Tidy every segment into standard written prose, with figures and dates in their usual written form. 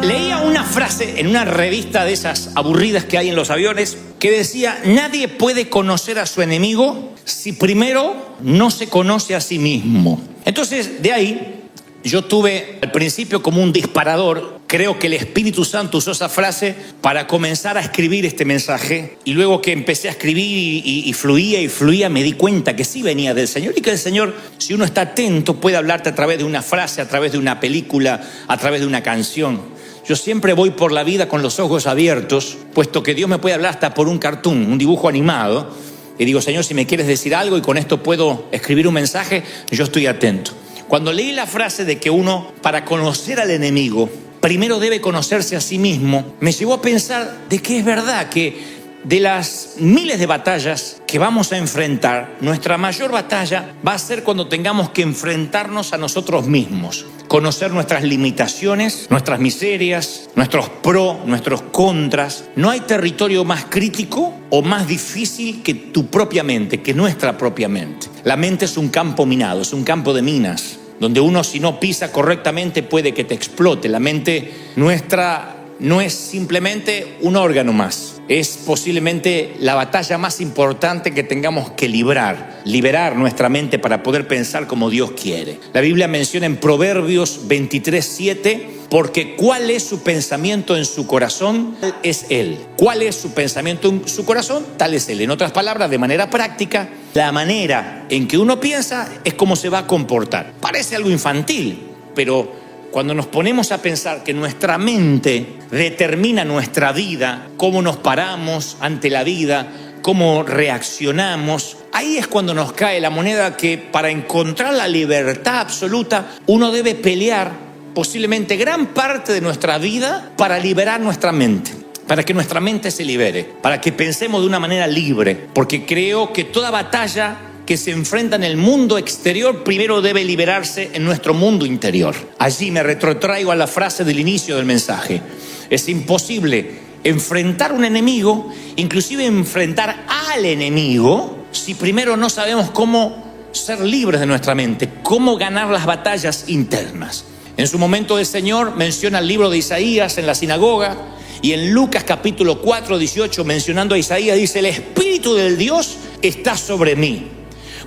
Leía una frase en una revista de esas aburridas que hay en los aviones que decía: nadie puede conocer a su enemigo si primero no se conoce a sí mismo. Entonces, de ahí yo tuve al principio como un disparador. Creo que el Espíritu Santo usó esa frase para comenzar a escribir este mensaje. Y luego que empecé a escribir y fluía, me di cuenta que sí venía del Señor. Y que el Señor, si uno está atento, puede hablarte a través de una frase, a través de una película, a través de una canción. Yo siempre voy por la vida con los ojos abiertos, puesto que Dios me puede hablar hasta por un cartoon, un dibujo animado. Y digo: Señor, si me quieres decir algo y con esto puedo escribir un mensaje, yo estoy atento. Cuando leí la frase de que uno, para conocer al enemigo, primero debe conocerse a sí mismo, me llevó a pensar de que es verdad que de las miles de batallas que vamos a enfrentar, nuestra mayor batalla va a ser cuando tengamos que enfrentarnos a nosotros mismos, conocer nuestras limitaciones, nuestras miserias, nuestros pros, nuestros contras. No hay territorio más crítico o más difícil que tu propia mente, que nuestra propia mente. La mente es un campo minado, es un campo de minas, donde uno, si no pisa correctamente, puede que te explote. La mente nuestra no es simplemente un órgano más. Es posiblemente la batalla más importante que tengamos que liberar nuestra mente para poder pensar como Dios quiere. La Biblia menciona en Proverbios 23:7, porque ¿cuál es su pensamiento en su corazón? Tal es Él. ¿Cuál es su pensamiento en su corazón? Tal es Él. En otras palabras, de manera práctica, la manera en que uno piensa es cómo se va a comportar. Parece algo infantil, pero cuando nos ponemos a pensar que nuestra mente determina nuestra vida, cómo nos paramos ante la vida, cómo reaccionamos, ahí es cuando nos cae la moneda que para encontrar la libertad absoluta, uno debe pelear posiblemente gran parte de nuestra vida para liberar nuestra mente, para que nuestra mente se libere, para que pensemos de una manera libre, porque creo que toda batalla que se enfrenta en el mundo exterior primero debe liberarse en nuestro mundo interior. Allí me retrotraigo a la frase del inicio del mensaje. Es imposible enfrentar un enemigo, inclusive enfrentar al enemigo, si primero no sabemos cómo ser libres de nuestra mente, cómo ganar las batallas internas. En su momento el Señor menciona el libro de Isaías en la sinagoga, y en Lucas capítulo 4:18, mencionando a Isaías, dice: el Espíritu del Dios está sobre mí,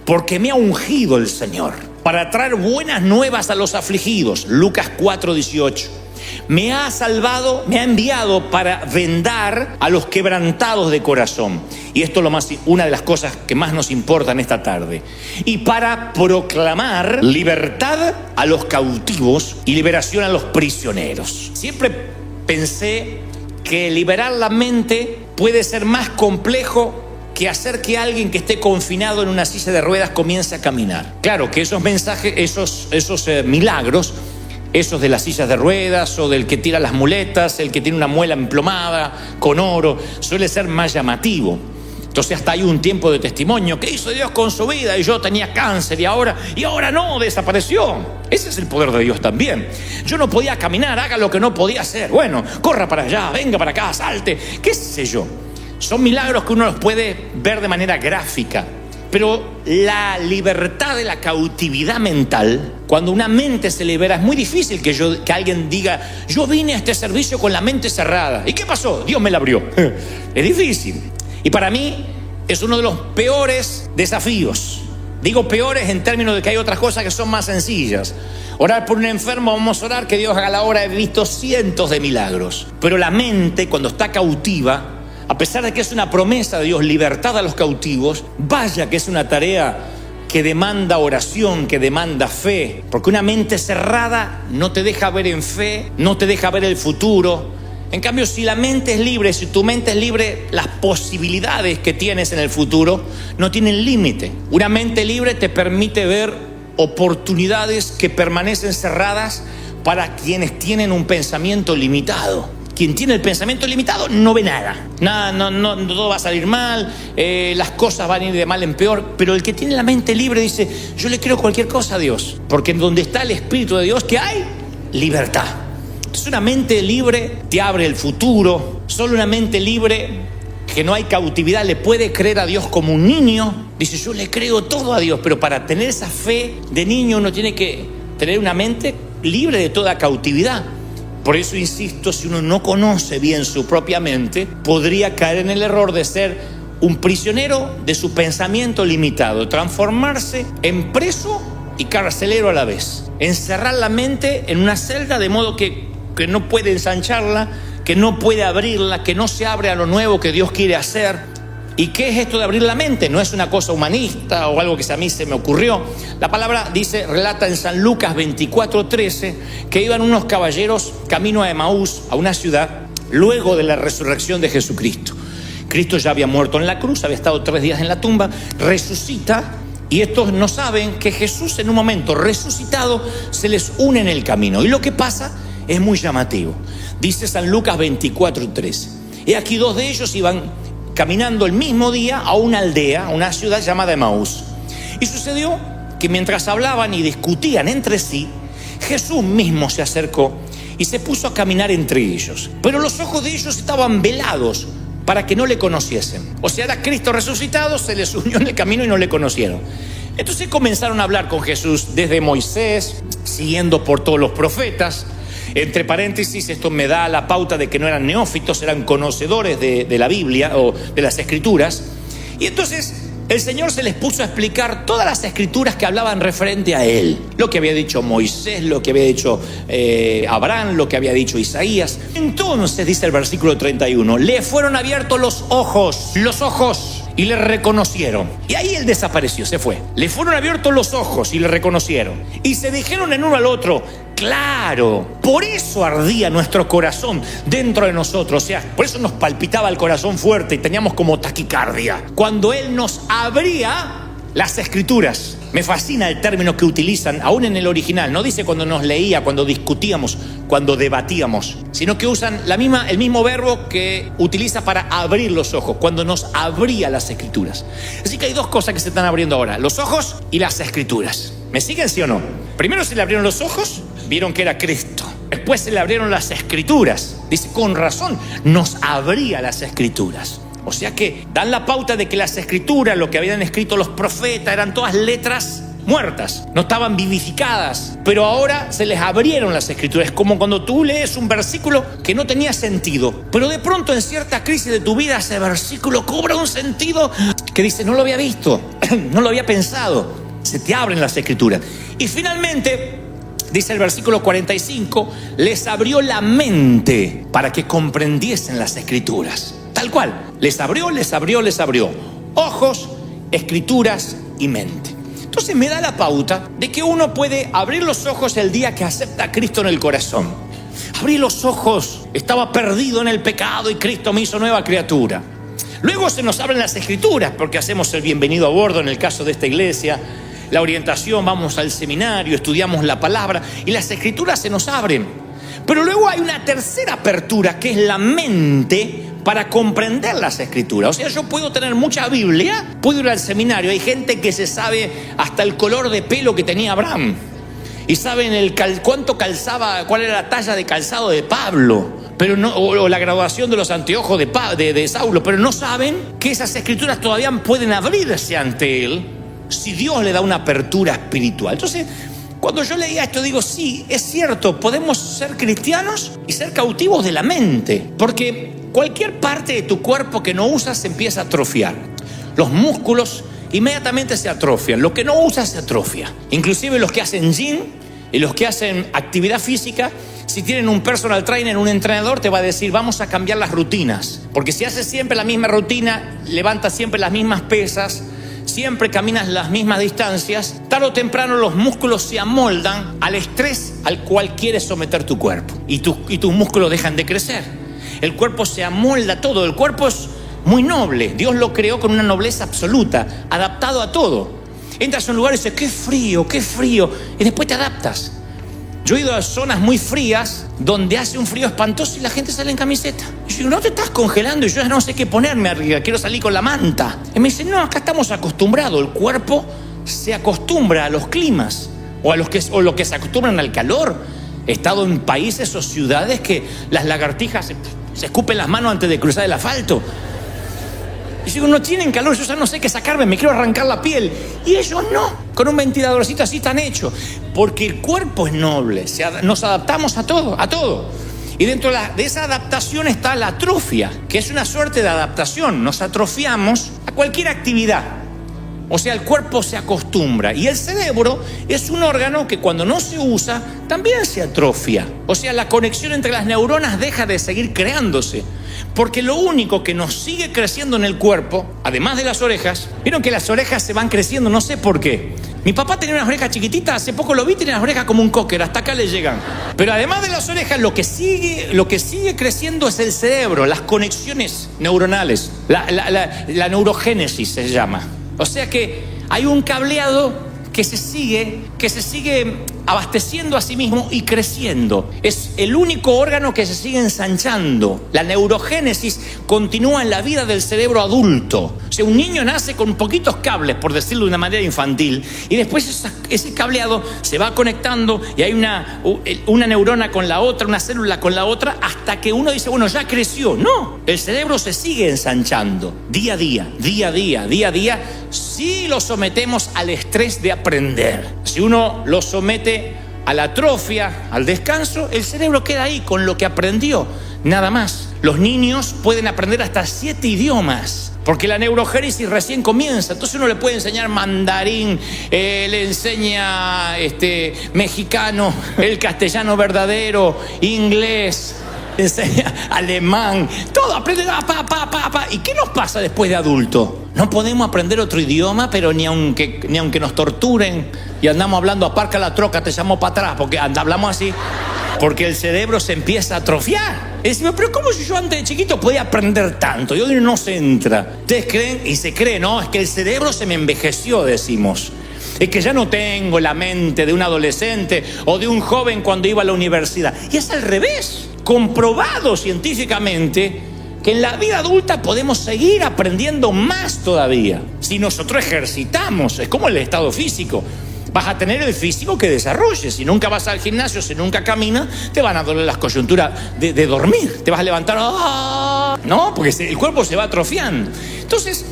porque me ha ungido el Señor para traer buenas nuevas a los afligidos. Lucas 4:18. Me ha salvado, me ha enviado para vendar a los quebrantados de corazón. Y esto es una de las cosas que más nos importan esta tarde. Y para proclamar libertad a los cautivos y liberación a los prisioneros. Siempre pensé que liberar la mente puede ser más complejo que hacer que alguien que esté confinado en una silla de ruedas comience a caminar. Claro que esos mensajes, esos milagros, esos de las sillas de ruedas o del que tira las muletas, el que tiene una muela emplomada con oro, suele ser más llamativo. Entonces hasta hay un tiempo de testimonio. ¿Qué hizo Dios con su vida? Y yo tenía cáncer y ahora no, desapareció. Ese es el poder de Dios también. Yo no podía caminar, haga lo que no podía hacer. Bueno, corra para allá, venga para acá, salte, qué sé yo. Son milagros que uno los puede ver de manera gráfica, pero la libertad de la cautividad mental, cuando una mente se libera, es muy difícil que alguien diga: yo vine a este servicio con la mente cerrada. ¿Y qué pasó? Dios me la abrió. Es difícil. Y para mí es uno de los peores desafíos. Digo peores en términos de que hay otras cosas que son más sencillas. Orar por un enfermo, vamos a orar que Dios haga la obra. He visto cientos de milagros. Pero la mente, cuando está cautiva, a pesar de que es una promesa de Dios, libertad a los cautivos, vaya que es una tarea que demanda oración, que demanda fe. Porque una mente cerrada no te deja ver en fe, no te deja ver el futuro. En cambio, si la mente es libre, si tu mente es libre, las posibilidades que tienes en el futuro no tienen límite. Una mente libre te permite ver oportunidades que permanecen cerradas para quienes tienen un pensamiento limitado. Quien tiene el pensamiento limitado no ve nada. No, todo va a salir mal, las cosas van a ir de mal en peor. Pero el que tiene la mente libre dice: yo le creo cualquier cosa a Dios, porque en donde está el Espíritu de Dios, ¿qué hay? Libertad. Entonces una mente libre te abre el futuro. Solo una mente libre, que no hay cautividad, le puede creer a Dios como un niño. Dice: yo le creo todo a Dios. Pero para tener esa fe de niño uno tiene que tener una mente libre de toda cautividad. Por eso insisto, si uno no conoce bien su propia mente, podría caer en el error de ser un prisionero de su pensamiento limitado, transformarse en preso y carcelero a la vez, encerrar la mente en una celda de modo que no puede ensancharla, que no puede abrirla, que no se abre a lo nuevo que Dios quiere hacer. ¿Y qué es esto de abrir la mente? No es una cosa humanista o algo que a mí se me ocurrió. La palabra relata en San Lucas 24:13 que iban unos caballeros camino a Emaús, a una ciudad, luego de la resurrección de Jesucristo. Cristo ya había muerto en la cruz, había estado 3 días en la tumba, resucita, y estos no saben que Jesús en un momento resucitado se les une en el camino. Y lo que pasa es muy llamativo. Dice San Lucas 24:13. Y aquí 2 de ellos iban caminando el mismo día a una aldea, a una ciudad llamada Emaús. Y sucedió que mientras hablaban y discutían entre sí, Jesús mismo se acercó y se puso a caminar entre ellos. Pero los ojos de ellos estaban velados para que no le conociesen. O sea, era Cristo resucitado, se les unió en el camino y no le conocieron. Entonces comenzaron a hablar con Jesús desde Moisés, siguiendo por todos los profetas. Entre paréntesis, esto me da la pauta de que no eran neófitos, eran conocedores de la Biblia o de las Escrituras. Y entonces el Señor se les puso a explicar todas las Escrituras que hablaban referente a Él. Lo que había dicho Moisés, lo que había dicho Abraham, lo que había dicho Isaías. Entonces, dice el versículo 31, le fueron abiertos los ojos, y le reconocieron. Y ahí Él desapareció, se fue. Le fueron abiertos los ojos y le reconocieron. Y se dijeron en uno al otro, claro, por eso ardía nuestro corazón dentro de nosotros. O sea, por eso nos palpitaba el corazón fuerte y teníamos como taquicardia. Cuando Él nos abría las Escrituras. Me fascina el término que utilizan, aún en el original. No dice cuando nos leía, cuando discutíamos, cuando debatíamos, sino que usan el mismo verbo que utiliza para abrir los ojos, cuando nos abría las Escrituras. Así que hay 2 cosas que se están abriendo ahora: los ojos y las Escrituras. ¿Me siguen, sí o no? Primero se le abrieron los ojos, vieron que era Cristo. Después se le abrieron las Escrituras. Dice, con razón, nos abría las Escrituras. O sea que dan la pauta de que las Escrituras, lo que habían escrito los profetas, eran todas letras muertas, no estaban vivificadas, pero ahora se les abrieron las Escrituras. Es como cuando tú lees un versículo que no tenía sentido, pero de pronto en cierta crisis de tu vida ese versículo cobra un sentido que dices, no lo había visto, no lo había pensado. Se te abren las Escrituras. Y finalmente, dice el versículo 45, les abrió la mente para que comprendiesen las Escrituras. Tal cual, les abrió. Ojos, Escrituras y mente. Entonces me da la pauta de que uno puede abrir los ojos el día que acepta a Cristo en el corazón. Abrí los ojos, estaba perdido en el pecado y Cristo me hizo nueva criatura. Luego se nos abren las Escrituras porque hacemos el bienvenido a bordo en el caso de esta iglesia. La orientación, vamos al seminario, estudiamos la palabra y las Escrituras se nos abren. Pero luego hay una tercera apertura que es la mente para comprender las Escrituras. O sea, yo puedo tener mucha Biblia, puedo ir al seminario. Hay gente que se sabe hasta el color de pelo que tenía Abraham. Y saben cuánto calzaba, cuál era la talla de calzado de Pablo, pero no, o la graduación de los anteojos de Saulo. Pero no saben que esas Escrituras todavía pueden abrirse ante él si Dios le da una apertura espiritual. Entonces, cuando yo leía esto digo, sí, es cierto, podemos ser cristianos y ser cautivos de la mente, porque cualquier parte de tu cuerpo que no usas se empieza a atrofiar. Los músculos inmediatamente se atrofian, lo que no usas se atrofia. Inclusive los que hacen gym y los que hacen actividad física, si tienen un personal trainer, un entrenador, te va a decir, vamos a cambiar las rutinas. Porque si haces siempre la misma rutina, levantas siempre las mismas pesas, siempre caminas las mismas distancias, tarde o temprano los músculos se amoldan al estrés al cual quieres someter tu cuerpo. Y tus músculos dejan de crecer. El cuerpo se amolda a todo. El cuerpo es muy noble. Dios lo creó con una nobleza absoluta, adaptado a todo. Entras a un lugar y dices, qué frío. Y después te adaptas. Yo he ido a zonas muy frías donde hace un frío espantoso y la gente sale en camiseta. Y yo digo, no te estás congelando. Y yo ya no sé qué ponerme arriba, quiero salir con la manta. Y me dicen, no, acá estamos acostumbrados. El cuerpo se acostumbra a los climas o los que se acostumbran al calor. He estado en países o ciudades que las lagartijas se escupen las manos antes de cruzar el asfalto. Y digo, no tienen calor, yo ya no sé qué sacarme, me quiero arrancar la piel. Y ellos no, con un ventiladorcito así están hechos. Porque el cuerpo es noble, nos adaptamos a todo. Y dentro de esa adaptación está la atrofia, que es una suerte de adaptación. Nos atrofiamos a cualquier actividad. O sea, el cuerpo se acostumbra. Y el cerebro es un órgano que cuando no se usa, también se atrofia. O sea, la conexión entre las neuronas deja de seguir creándose. Porque lo único que nos sigue creciendo en el cuerpo, además de las orejas, vieron que las orejas se van creciendo, no sé por qué. Mi papá tenía unas orejas chiquititas, hace poco lo vi, tenía las orejas como un cocker, hasta acá le llegan. Pero además de las orejas, lo que sigue creciendo es el cerebro, las conexiones neuronales, la neurogénesis se llama. O sea que hay un cableado que se sigue abasteciendo a sí mismo y creciendo. Es el único órgano que se sigue ensanchando. La neurogénesis continúa en la vida del cerebro adulto. O sea, un niño nace con poquitos cables, por decirlo de una manera infantil, y después ese cableado se va conectando y hay una neurona con la otra, una célula con la otra, hasta que uno dice, bueno, ya creció. No, el cerebro se sigue ensanchando día a día, si lo sometemos al estrés de aprender. Si uno lo somete a la atrofia, al descanso, el cerebro queda ahí con lo que aprendió, nada más. Los niños pueden aprender hasta 7 idiomas, porque la neurogénesis recién comienza. Entonces uno le puede enseñar mandarín, le enseña mexicano, el castellano verdadero, inglés, enseña alemán, todo aprende, ¿Y qué nos pasa después de adulto? No podemos aprender otro idioma, pero ni aunque nos torturen y andamos hablando, aparca la troca, te llamo para atrás, porque hablamos así, porque el cerebro se empieza a atrofiar. Y decimos, pero ¿cómo si yo antes de chiquito podía aprender tanto? Y hoy no se entra. Ustedes creen y se cree, no, es que el cerebro se me envejeció, decimos. Es que ya no tengo la mente de un adolescente o de un joven cuando iba a la universidad. Y es al revés, comprobado científicamente que en la vida adulta podemos seguir aprendiendo más todavía. Si nosotros ejercitamos, es como el estado físico. Vas a tener el físico que desarrolles. Si nunca vas al gimnasio, si nunca caminas, te van a doler las coyunturas de dormir. Te vas a levantar, ¿no? Porque el cuerpo se va atrofiando. Entonces,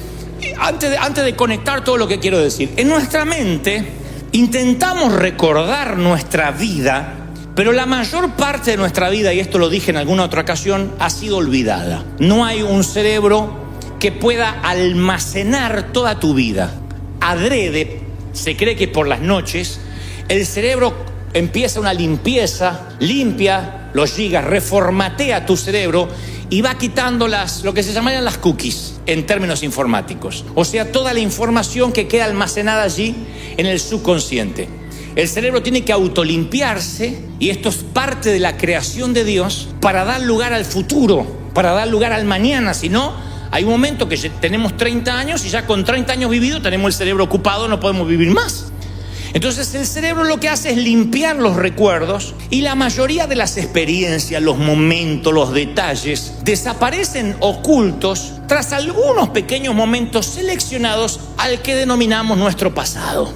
antes de conectar todo lo que quiero decir, en nuestra mente intentamos recordar nuestra vida, pero la mayor parte de nuestra vida, y esto lo dije en alguna otra ocasión, ha sido olvidada. No hay un cerebro que pueda almacenar toda tu vida. Adrede, se cree que por las noches el cerebro empieza una limpieza, limpia los gigas, reformatea tu cerebro y va quitando lo que se llamarían las cookies en términos informáticos. O sea, toda la información que queda almacenada allí en el subconsciente. El cerebro tiene que autolimpiarse, y esto es parte de la creación de Dios para dar lugar al futuro, para dar lugar al mañana. Si no, hay un momento que tenemos 30 años y ya con 30 años vividos tenemos el cerebro ocupado, no podemos vivir más. Entonces el cerebro lo que hace es limpiar los recuerdos, y la mayoría de las experiencias, los momentos, los detalles desaparecen ocultos tras algunos pequeños momentos seleccionados al que denominamos nuestro pasado.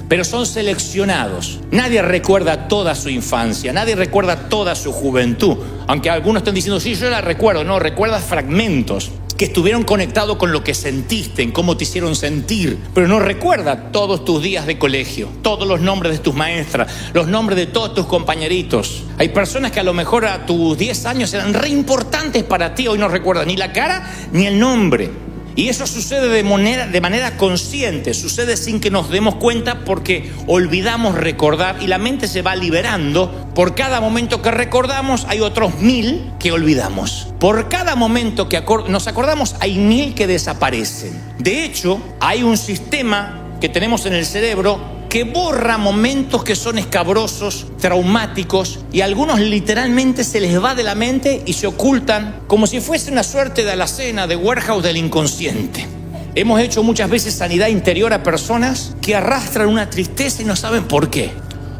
Pero son seleccionados. Nadie recuerda toda su infancia, nadie recuerda toda su juventud. Aunque algunos estén diciendo, sí, yo la recuerdo. No, recuerdas fragmentos que estuvieron conectados con lo que sentiste, en cómo te hicieron sentir. Pero no recuerda todos tus días de colegio, todos los nombres de tus maestras, los nombres de todos tus compañeritos. Hay personas que a lo mejor a tus 10 años eran re importantes para ti, hoy no recuerdan ni la cara ni el nombre. Y eso sucede de manera consciente, sucede sin que nos demos cuenta, porque olvidamos recordar y la mente se va liberando. Por cada momento que recordamos hay otros 1000 que olvidamos. Por cada momento que nos acordamos hay 1000 que desaparecen. De hecho, hay un sistema que tenemos en el cerebro que borra momentos que son escabrosos, traumáticos, y algunos literalmente se les va de la mente y se ocultan como si fuese una suerte de alacena, de warehouse del inconsciente. Hemos hecho muchas veces sanidad interior a personas que arrastran una tristeza y no saben por qué,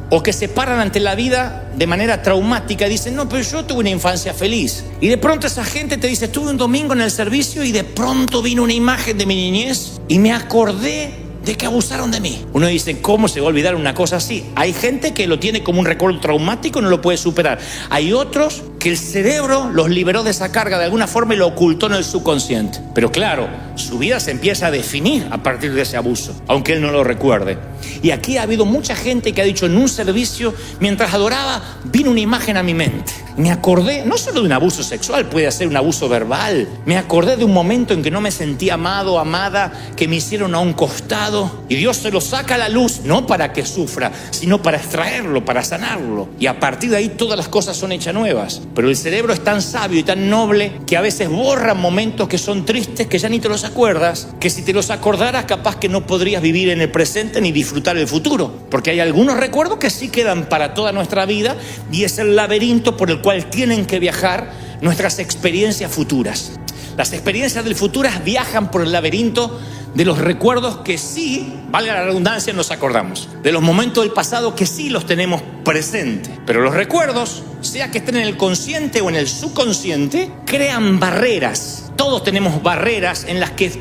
o que se paran ante la vida de manera traumática y dicen, no, pero yo tuve una infancia feliz. Y de pronto esa gente te dice, estuve un domingo en el servicio y de pronto vino una imagen de mi niñez y me acordé de que abusaron de mí. Uno dice, ¿cómo se va a olvidar una cosa así? Hay gente que lo tiene como un recuerdo traumático y no lo puede superar. Hay otros que el cerebro los liberó de esa carga de alguna forma y lo ocultó en el subconsciente. Pero claro, su vida se empieza a definir a partir de ese abuso, aunque él no lo recuerde. Y aquí ha habido mucha gente que ha dicho, en un servicio, mientras adoraba, vino una imagen a mi mente. me acordé, no solo de un abuso sexual, puede ser un abuso verbal. Me acordé de un momento en que no me sentía amado, amada, que me hicieron a un costado. Y Dios se lo saca a la luz, no para que sufra, sino para extraerlo, para sanarlo. Y a partir de ahí todas las cosas son hechas nuevas. Pero el cerebro es tan sabio y tan noble que a veces borra momentos que son tristes, que ya ni te los acuerdas, que si te los acordaras capaz que no podrías vivir en el presente ni disfrutar el futuro. Porque hay algunos recuerdos que sí quedan para toda nuestra vida y es el laberinto por el cual tienen que viajar nuestras experiencias futuras. Las experiencias del futuro viajan por el laberinto de los recuerdos que sí, valga la redundancia, nos acordamos. De los momentos del pasado que sí los tenemos presentes. Pero los recuerdos, sea que estén en el consciente o en el subconsciente, crean barreras. Todos tenemos barreras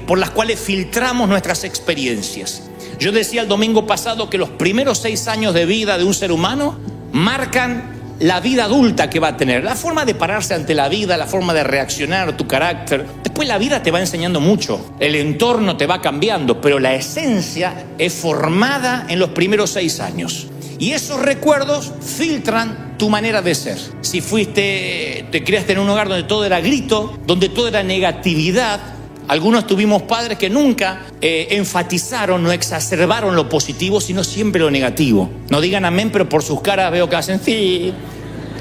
por las cuales filtramos nuestras experiencias. Yo decía el domingo pasado que los primeros 6 años de vida de un ser humano marcan la vida adulta que va a tener, la forma de pararse ante la vida, la forma de reaccionar, tu carácter. Después la vida te va enseñando mucho, el entorno te va cambiando, pero la esencia es formada en los primeros 6 años. Y esos recuerdos filtran tu manera de ser. Si te criaste en un hogar donde todo era grito, donde todo era negatividad. Algunos tuvimos padres que nunca enfatizaron, no exacerbaron lo positivo, sino siempre lo negativo. No digan amén, pero por sus caras veo que hacen sí.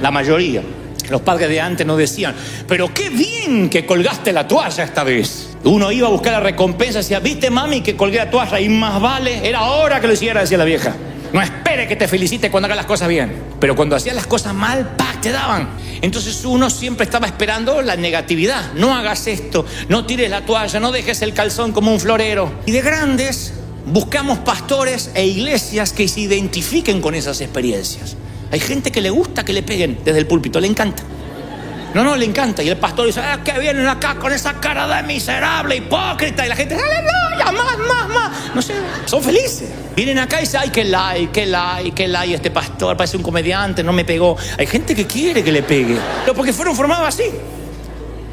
La mayoría. Los padres de antes no decían, pero qué bien que colgaste la toalla esta vez. Uno iba a buscar la recompensa y decía, ¿viste, mami, que colgué la toalla? Y más vale, era hora que lo hiciera, decía la vieja. No espere que te felicite cuando hagas las cosas bien. Pero cuando hacías las cosas mal, ¡pac!, te daban. Entonces uno siempre estaba esperando la negatividad. No hagas esto, no tires la toalla, no dejes el calzón como un florero. Y de grandes buscamos pastores e iglesias que se identifiquen con esas experiencias. Hay gente que le gusta que le peguen desde el púlpito, le encanta. No, le encanta. Y el pastor dice, que vienen acá con esa cara de miserable, hipócrita. Y la gente, aleluya, más. No sé, son felices. Vienen acá y dicen, ay, qué like, este pastor parece un comediante, no me pegó. Hay gente que quiere que le pegue. Pero porque fueron formados así.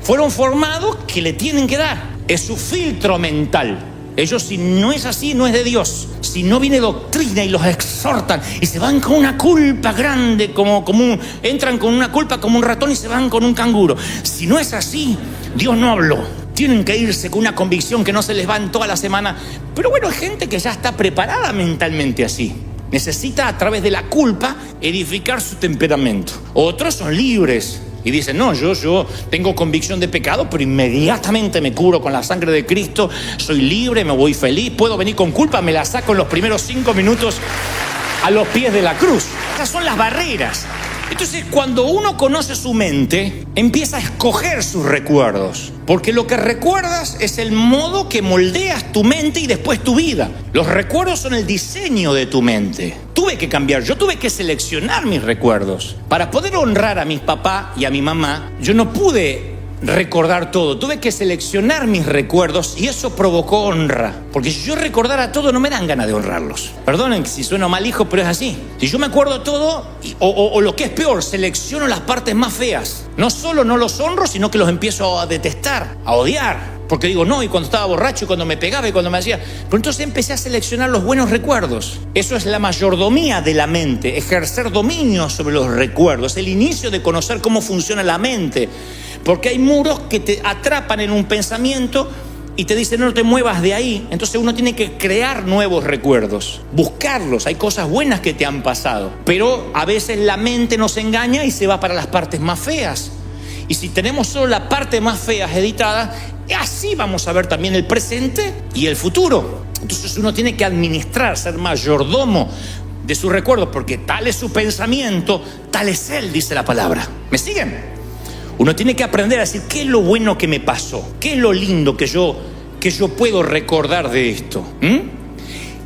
Fueron formados que le tienen que dar. Es su filtro mental. Ellos, si no es así, no es de Dios. Si no viene doctrina y los exhortan y se van con una culpa grande, entran con una culpa como un ratón y se van con un canguro. Si no es así, Dios no habló. Tienen que irse con una convicción que no se les va en toda la semana. Pero bueno, hay gente que ya está preparada mentalmente así. Necesita a través de la culpa edificar su temperamento. Otros son libres. Y dicen, no, yo tengo convicción de pecado, pero inmediatamente me curo con la sangre de Cristo, soy libre, me voy feliz, puedo venir con culpa, me la saco en los primeros 5 minutos a los pies de la cruz. Esas son las barreras. Entonces, cuando uno conoce su mente, empieza a escoger sus recuerdos. Porque lo que recuerdas es el modo que moldeas tu mente y después tu vida. Los recuerdos son el diseño de tu mente. Tuve que cambiar, yo tuve que seleccionar mis recuerdos. Para poder honrar a mi papá y a mi mamá, yo no pude recordar todo, tuve que seleccionar mis recuerdos y eso provocó honra. Porque si yo recordara todo, no me dan ganas de honrarlos. Perdonen si sueno mal, hijo, pero es así. Si yo me acuerdo todo, o lo que es peor, selecciono las partes más feas. No solo no los honro, sino que los empiezo a detestar, a odiar. Porque digo, no, y cuando estaba borracho, y cuando me pegaba, y cuando me hacía... Pero entonces empecé a seleccionar los buenos recuerdos. Eso es la mayordomía de la mente, ejercer dominio sobre los recuerdos, el inicio de conocer cómo funciona la mente. Porque hay muros que te atrapan en un pensamiento y te dicen, no te muevas de ahí. Entonces uno tiene que crear nuevos recuerdos, buscarlos. Hay cosas buenas que te han pasado, pero a veces la mente nos engaña y se va para las partes más feas. Y si tenemos solo la parte más fea editada, así vamos a ver también el presente y el futuro. Entonces uno tiene que administrar, ser mayordomo de sus recuerdos, porque tal es su pensamiento, tal es él, dice la palabra. ¿Me siguen? Uno tiene que aprender a decir, ¿qué es lo bueno que me pasó? ¿Qué es lo lindo que yo puedo recordar de esto?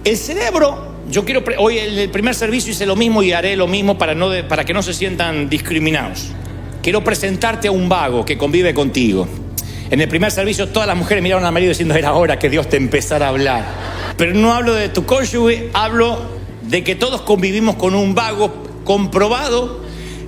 El cerebro, hoy en el primer servicio hice lo mismo y haré lo mismo para que no se sientan discriminados. Quiero presentarte a un vago que convive contigo. En el primer servicio todas las mujeres miraron al marido diciendo, era hora que Dios te empezara a hablar. Pero no hablo de tu cónyuge, hablo de que todos convivimos con un vago comprobado.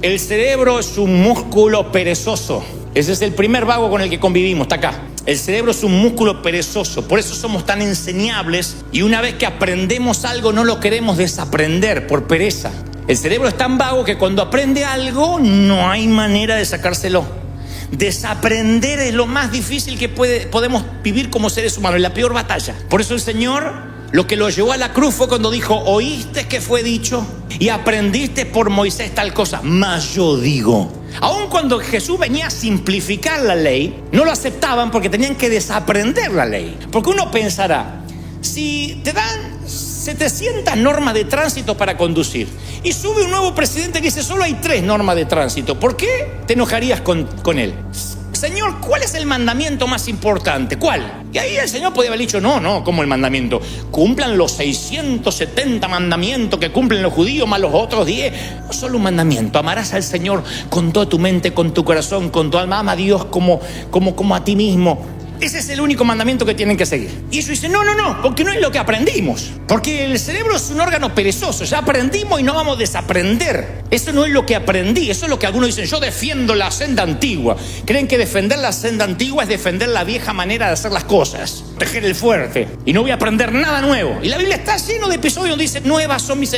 El cerebro es un músculo perezoso. Ese es el primer vago con el que convivimos, está acá. El cerebro es un músculo perezoso, por eso somos tan enseñables y una vez que aprendemos algo no lo queremos desaprender por pereza. El cerebro es tan vago que cuando aprende algo no hay manera de sacárselo. Desaprender es lo más difícil que podemos vivir como seres humanos, es la peor batalla. Por eso el Señor, lo que lo llevó a la cruz fue cuando dijo: oíste que fue dicho y aprendiste por Moisés tal cosa, mas yo digo. Aun cuando Jesús venía a simplificar la ley, no lo aceptaban porque tenían que desaprender la ley. Porque uno pensará, si te dan 700 normas de tránsito para conducir y sube un nuevo presidente que dice solo hay 3 normas de tránsito, ¿por qué te enojarías con él? Señor, ¿cuál es el mandamiento más importante? ¿Cuál? Y ahí el Señor podía haber dicho: no, como el mandamiento, cumplan los 670 mandamientos que cumplen los judíos más los otros 10. No solo un mandamiento: amarás al Señor con toda tu mente, con tu corazón, con tu alma. Ama a Dios como a ti mismo. Ese es el único mandamiento que tienen que seguir. Y ellos dicen: no, porque no es lo que aprendimos. Porque el cerebro es un órgano perezoso. Ya aprendimos y no vamos a desaprender. Eso no es lo que aprendí. Eso es lo que algunos dicen: yo defiendo la senda antigua. Creen que defender la senda antigua es defender la vieja manera de hacer las cosas, tejer el fuerte, y no voy a aprender nada nuevo. Y la Biblia está lleno de episodios donde dice: nuevas son mis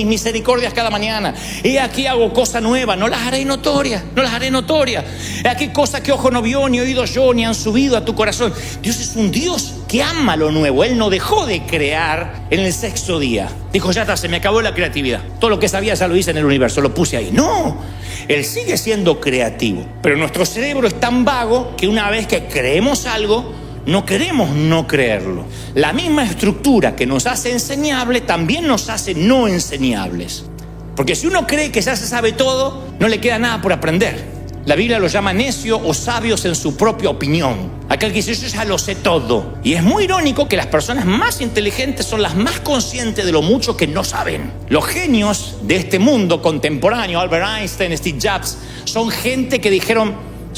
misericordias cada mañana. He aquí hago cosa nueva, no las haré notorias. He aquí cosa que ojo no vio, ni oído yo, ni han subido a tu corazón. Dios es un Dios que ama lo nuevo. Él no dejó de crear en el 6º día. Dijo: ya está, se me acabó la creatividad. Todo lo que sabía ya lo hice en el universo, lo puse ahí. No, Él sigue siendo creativo. Pero nuestro cerebro es tan vago que una vez que creemos algo, no queremos no creerlo. La misma estructura que nos hace enseñable también nos hace no enseñables. Porque si uno cree que ya se sabe todo, no le queda nada por aprender. La Biblia lo llama necio o sabios en su propia opinión. Aquel que dice: yo ya lo sé todo. Y es muy irónico que las personas más inteligentes son las más conscientes de lo mucho que no saben. Los genios de este mundo contemporáneo, Albert Einstein, Steve Jobs, son gente que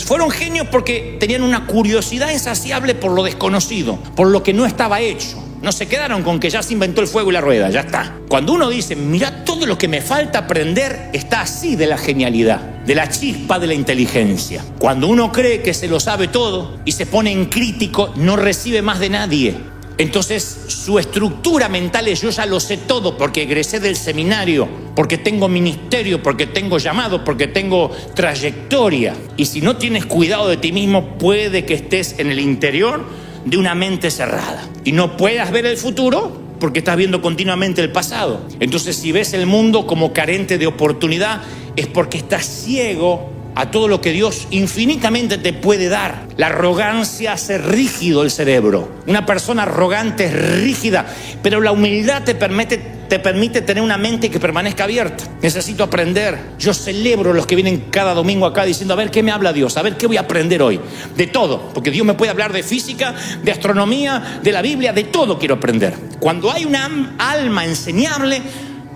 fueron genios porque tenían una curiosidad insaciable por lo desconocido, por lo que no estaba hecho. No se quedaron con que ya se inventó el fuego y la rueda, ya está. Cuando uno dice: mira, todo lo que me falta aprender está así de la genialidad, de la chispa de la inteligencia. Cuando uno cree que se lo sabe todo y se pone en crítico, no recibe más de nadie. Entonces su estructura mental es: yo ya lo sé todo porque egresé del seminario, porque tengo ministerio, porque tengo llamado, porque tengo trayectoria. Y si no tienes cuidado de ti mismo, puede que estés en el interior de una mente cerrada y no puedas ver el futuro porque estás viendo continuamente el pasado. Entonces, si ves el mundo como carente de oportunidad, es porque estás ciego a todo lo que Dios infinitamente te puede dar. La arrogancia hace rígido el cerebro. Una persona arrogante es rígida, pero la humildad te permite tener una mente que permanezca abierta. Necesito aprender. Yo celebro los que vienen cada domingo acá diciendo: a ver, ¿qué me habla Dios? A ver, ¿qué voy a aprender hoy? De todo, porque Dios me puede hablar de física, de astronomía, de la Biblia, de todo quiero aprender. Cuando hay una alma enseñable,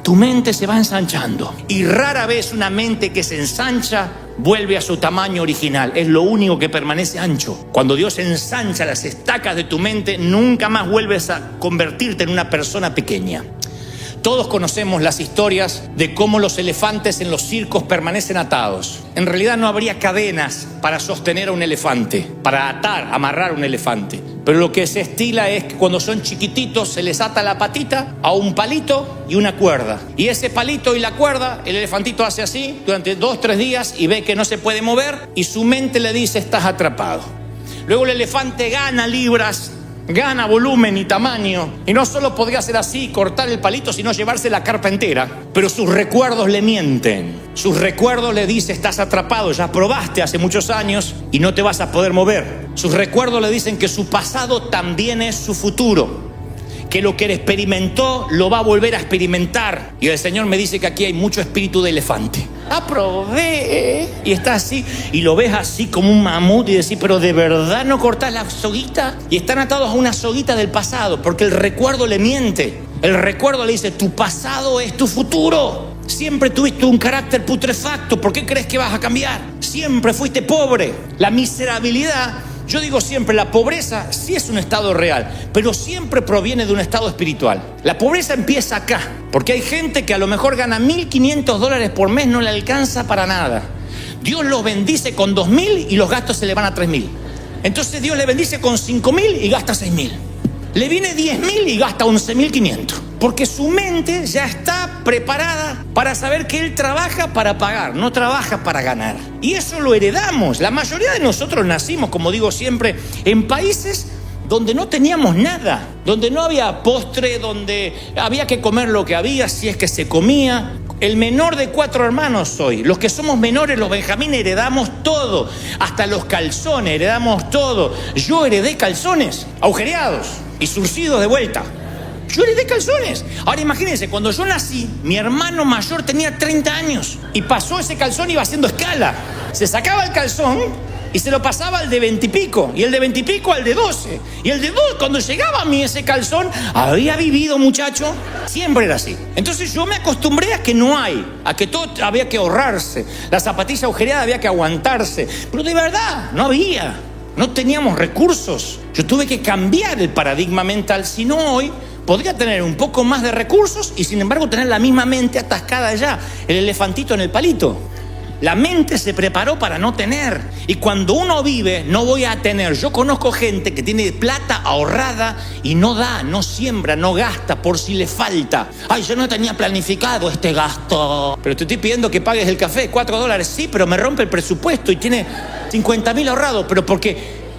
tu mente se va ensanchando. Y rara vez una mente que se ensancha vuelve a su tamaño original. Es lo único que permanece ancho. Cuando Dios ensancha las estacas de tu mente, nunca más vuelves a convertirte en una persona pequeña. Todos conocemos las historias de cómo los elefantes en los circos permanecen atados. En realidad no habría cadenas para sostener a un elefante, para amarrar a un elefante. Pero lo que se estila es que cuando son chiquititos se les ata la patita a un palito y una cuerda. Y ese palito y la cuerda, el elefantito hace así durante 2-3 días y ve que no se puede mover y su mente le dice: estás atrapado. Luego el elefante gana libras, gana volumen y tamaño, y no solo podría hacer así, cortar el palito, sino llevarse la carpa entera. Pero sus recuerdos le mienten. Sus recuerdos le dicen: estás atrapado, ya probaste hace muchos años y no te vas a poder mover. Sus recuerdos le dicen que su pasado también es su futuro, que lo que él experimentó lo va a volver a experimentar. Y el Señor me dice que aquí hay mucho espíritu de elefante. Probé. Y está así, y lo ves así como un mamut y decís: pero ¿de verdad no cortás la soguita? Y están atados a una soguita del pasado, porque el recuerdo le miente. El recuerdo le dice: tu pasado es tu futuro. Siempre tuviste un carácter putrefacto, ¿por qué crees que vas a cambiar? Siempre fuiste pobre. La miserabilidad, yo digo siempre, la pobreza sí es un estado real, pero siempre proviene de un estado espiritual. La pobreza empieza acá, porque hay gente que a lo mejor gana $1.500 por mes, no le alcanza para nada. Dios los bendice con 2.000 y los gastos se le van a 3.000. Entonces Dios le bendice con 5.000 y gasta 6.000. Le viene 10.000 y gasta 11.500. Porque su mente ya está preparada para saber que él trabaja para pagar, no trabaja para ganar. Y eso lo heredamos. La mayoría de nosotros nacimos, como digo siempre, en países donde no teníamos nada, donde no había postre, donde había que comer lo que había, si es que se comía. El menor de 4 hermanos soy. Los que somos menores, los Benjamín, heredamos todo. Hasta los calzones, heredamos todo. Yo heredé calzones agujereados y surcidos de vuelta. Yo heredé calzones. Ahora imagínense, cuando yo nací, mi hermano mayor tenía 30 años y pasó ese calzón y iba haciendo escala. Se sacaba el calzón y se lo pasaba al de 20 y pico, y el de 20 y pico al de 12. Y el de 2, cuando llegaba a mí ese calzón, había vivido, muchacho, siempre era así. Entonces yo me acostumbré a que no hay, a que todo había que ahorrarse. La zapatilla agujereada había que aguantarse. Pero de verdad, no había. No teníamos recursos. Yo tuve que cambiar el paradigma mental, si no hoy podría tener un poco más de recursos y sin embargo tener la misma mente atascada ya, el elefantito en el palito. La mente se preparó para no tener. Y cuando uno vive, no voy a tener. Yo conozco gente que tiene plata ahorrada y no da, no siembra, no gasta por si le falta. Ay, yo no tenía planificado este gasto. Pero te estoy pidiendo que pagues el café, $4. Sí, pero me rompe el presupuesto y tiene 50.000 ahorrados. Pero porque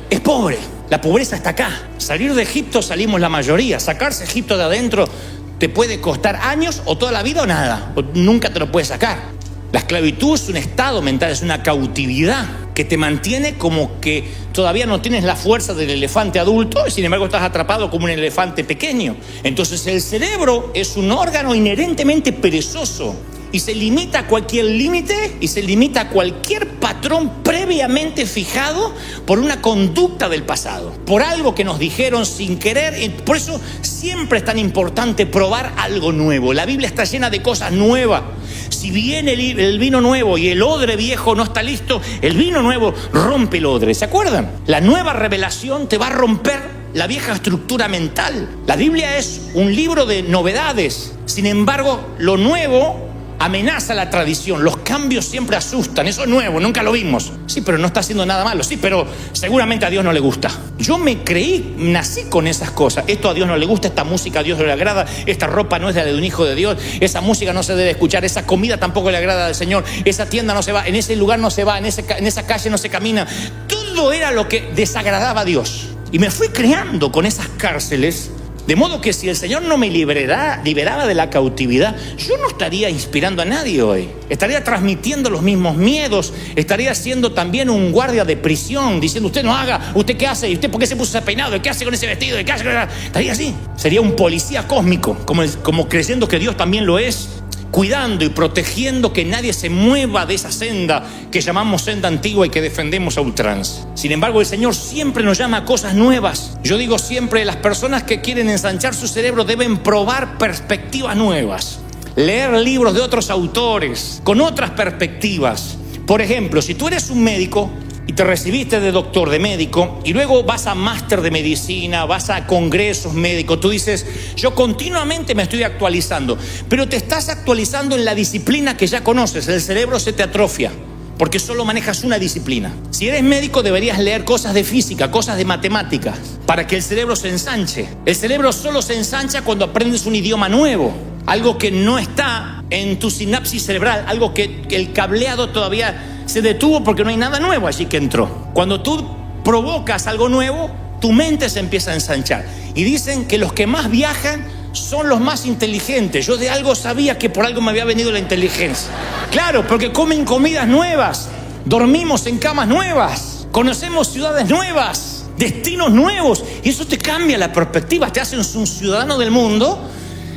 es pobre. La pobreza está acá. Salir de Egipto salimos la mayoría. Sacarse Egipto de adentro te puede costar años o toda la vida o nada. O nunca te lo puedes sacar. La esclavitud es un estado mental, es una cautividad que te mantiene como que todavía no tienes la fuerza del elefante adulto y sin embargo estás atrapado como un elefante pequeño. Entonces el cerebro es un órgano inherentemente perezoso y se limita a cualquier límite y se limita a cualquier patrón previamente fijado por una conducta del pasado, por algo que nos dijeron sin querer. Por eso siempre es tan importante probar algo nuevo. La Biblia está llena de cosas nuevas. Si viene el vino nuevo y el odre viejo no está listo, el vino nuevo rompe el odre. ¿Se acuerdan? La nueva revelación te va a romper la vieja estructura mental. La Biblia es un libro de novedades. Sin embargo, lo nuevo amenaza la tradición. Los cambios siempre asustan. Eso es nuevo, nunca lo vimos. Sí, pero no está haciendo nada malo. Sí, pero seguramente a Dios no le gusta. Yo me creí, nací con esas cosas. Esto a Dios no le gusta, esta música a Dios no le agrada, esta ropa no es la de un hijo de Dios, esa música no se debe escuchar, esa comida tampoco le agrada al Señor, esa tienda no se va, en ese lugar no se va, en esa calle no se camina. Todo era lo que desagradaba a Dios. Y me fui creando con esas cárceles. De modo que si el Señor no me liberaba de la cautividad, yo no estaría inspirando a nadie hoy. Estaría transmitiendo los mismos miedos. Estaría siendo también un guardia de prisión, diciendo: usted no haga, usted qué hace, y usted por qué se puso ese peinado, qué hace con ese vestido, qué hace con... Estaría así. Sería un policía cósmico, como creyendo que Dios también lo es, cuidando y protegiendo que nadie se mueva de esa senda que llamamos senda antigua y que defendemos a ultranza. Sin embargo, el Señor siempre nos llama a cosas nuevas. Yo digo siempre, las personas que quieren ensanchar su cerebro deben probar perspectivas nuevas, leer libros de otros autores con otras perspectivas. Por ejemplo, si tú eres un médico y te recibiste de doctor, de médico, y luego vas a máster de medicina, vas a congresos médicos, tú dices: yo continuamente me estoy actualizando, pero te estás actualizando en la disciplina que ya conoces. El cerebro se te atrofia porque solo manejas una disciplina. Si eres médico, deberías leer cosas de física, cosas de matemáticas, para que el cerebro se ensanche. El cerebro solo se ensancha cuando aprendes un idioma nuevo, algo que no está en tu sinapsis cerebral, algo que el cableado todavía se detuvo porque no hay nada nuevo allí que entró. Cuando tú provocas algo nuevo, tu mente se empieza a ensanchar. Y dicen que los que más viajan son los más inteligentes. Yo de algo sabía que por algo me había venido la inteligencia. Claro, porque comen comidas nuevas, dormimos en camas nuevas, conocemos ciudades nuevas, destinos nuevos. Y eso te cambia la perspectiva, te hace un ciudadano del mundo.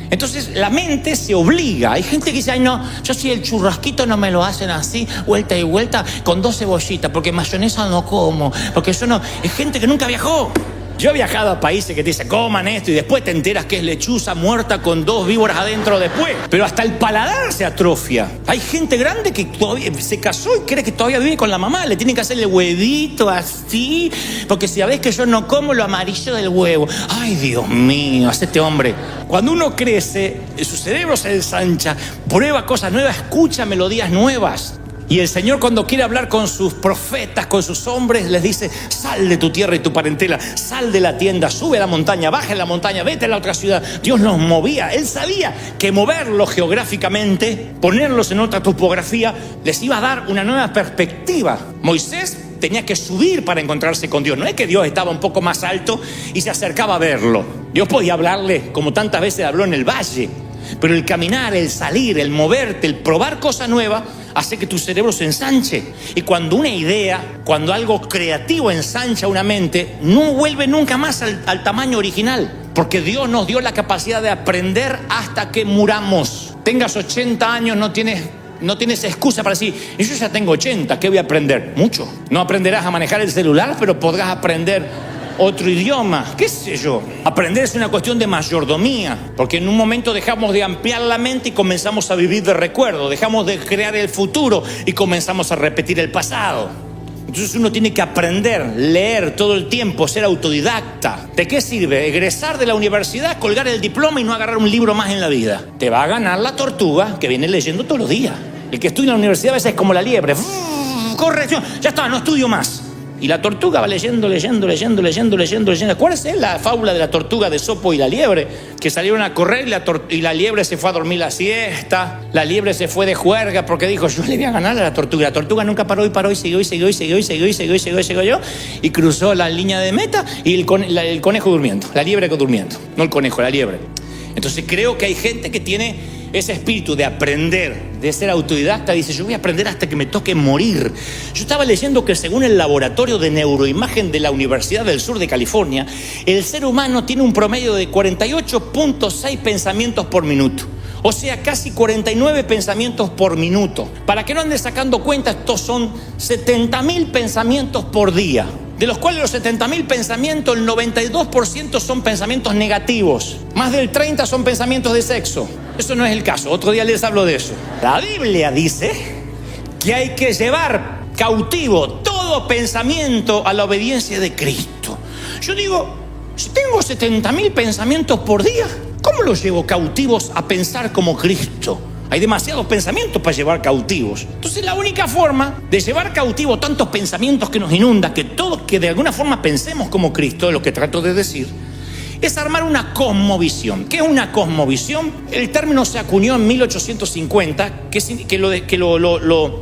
Entonces la mente se obliga. Hay gente que dice: ay no, yo si el churrasquito no me lo hacen así, vuelta y vuelta, con 2 cebollitas, porque mayonesa no como, porque eso no. Es gente que nunca viajó. Yo he viajado a países que te dicen: coman esto, y después te enteras que es lechuza muerta con 2 víboras adentro después. Pero hasta el paladar se atrofia. Hay gente grande que todavía se casó y cree que todavía vive con la mamá. Le tienen que hacerle huevito así, porque si sabés que yo no como lo amarillo del huevo. Ay, Dios mío, hace este hombre. Cuando uno crece, su cerebro se ensancha, prueba cosas nuevas, escucha melodías nuevas. Y el Señor, cuando quiere hablar con sus profetas, con sus hombres, les dice: sal de tu tierra y tu parentela, sal de la tienda, sube a la montaña, baja en la montaña, vete a la otra ciudad. Dios los movía. Él sabía que moverlos geográficamente, ponerlos en otra topografía, les iba a dar una nueva perspectiva. Moisés tenía que subir para encontrarse con Dios. No es que Dios estaba un poco más alto y se acercaba a verlo. Dios podía hablarle como tantas veces habló en el valle. Pero el caminar, el salir, el moverte, el probar cosa nueva hace que tu cerebro se ensanche. Y cuando una idea, cuando algo creativo ensancha una mente, no vuelve nunca más al tamaño original. Porque Dios nos dio la capacidad de aprender hasta que muramos. Tengas 80 años, no tienes excusa para decir: yo ya tengo 80, ¿qué voy a aprender? Mucho. No aprenderás a manejar el celular, pero podrás aprender otro idioma, qué sé yo. Aprender es una cuestión de mayordomía, porque en un momento dejamos de ampliar la mente y comenzamos a vivir de recuerdo, dejamos de crear el futuro y comenzamos a repetir el pasado. Entonces uno tiene que aprender, leer todo el tiempo, ser autodidacta. ¿De qué sirve egresar de la universidad, colgar el diploma y no agarrar un libro más en la vida? Te va a ganar la tortuga que viene leyendo todos los días. El que estudia en la universidad a veces es como la liebre: corrección, ya está, no estudio más. Y la tortuga va leyendo. ¿Cuál es la fábula de la tortuga de Sopo y la liebre? Que salieron a correr y la liebre se fue a dormir la siesta. La liebre se fue de juerga porque dijo: yo le voy a ganar a la tortuga. La tortuga nunca paró y siguió y cruzó la línea de meta y el conejo durmiendo. La liebre durmiendo, no el conejo, la liebre. Entonces creo que hay gente que tiene ese espíritu de aprender, de ser autodidacta. Dice: yo voy a aprender hasta que me toque morir. Yo estaba leyendo que según el laboratorio de neuroimagen de la Universidad del Sur de California, el ser humano tiene un promedio de 48.6 pensamientos por minuto. O sea, casi 49 pensamientos por minuto. Para que no andes sacando cuenta, estos son 70.000 pensamientos por día. De los cuales los 70.000 pensamientos, el 92% son pensamientos negativos. Más del 30% son pensamientos de sexo. Eso no es el caso, otro día les hablo de eso. La Biblia dice que hay que llevar cautivo todo pensamiento a la obediencia de Cristo. Yo digo, si tengo 70.000 pensamientos por día, ¿cómo los llevo cautivos a pensar como Cristo? Hay demasiados pensamientos para llevar cautivos. Entonces la única forma de llevar cautivo tantos pensamientos que nos inunda, que todos, que de alguna forma pensemos como Cristo, es lo que trato de decir, es armar una cosmovisión. ¿Qué es una cosmovisión? El término se acuñó en 1850,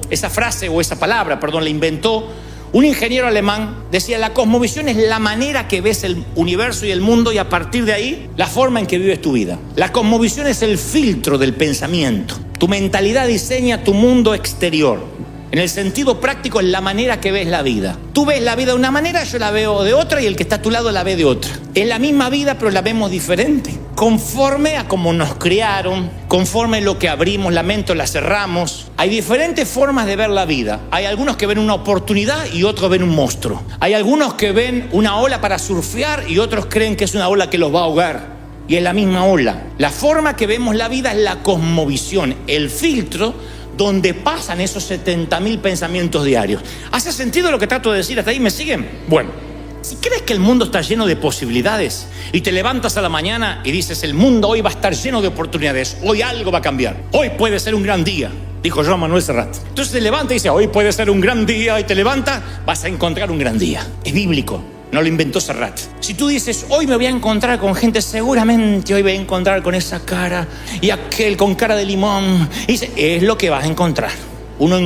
esa frase o esa palabra, la inventó un ingeniero alemán. Decía: la cosmovisión es la manera que ves el universo y el mundo, y a partir de ahí, la forma en que vives tu vida. La cosmovisión es el filtro del pensamiento. Tu mentalidad diseña tu mundo exterior. En el sentido práctico, es la manera que ves la vida. Tú ves la vida de una manera, yo la veo de otra, y el que está a tu lado la ve de otra. Es la misma vida, pero la vemos diferente, conforme a cómo nos criaron, conforme a lo que abrimos la mente o la cerramos. Hay diferentes formas de ver la vida. Hay algunos que ven una oportunidad y otros ven un monstruo. Hay algunos que ven una ola para surfear y otros creen que es una ola que los va a ahogar. Y es la misma ola. La forma que vemos la vida es la cosmovisión, el filtro donde pasan esos 70.000 pensamientos diarios. ¿Hace sentido lo que trato de decir? ¿Hasta ahí me siguen? Bueno, si crees que el mundo está lleno de posibilidades y te levantas a la mañana y dices: el mundo hoy va a estar lleno de oportunidades, hoy algo va a cambiar, hoy puede ser un gran día, dijo Joan Manuel Serrat. Entonces te levantas y dices: hoy puede ser un gran día, y te levantas, vas a encontrar un gran día. Es bíblico. No lo inventó Serrat. Si tú dices: hoy me voy a encontrar con gente, seguramente hoy voy a encontrar con esa cara y aquel con cara de limón, y dice: es lo que vas a encontrar. Uno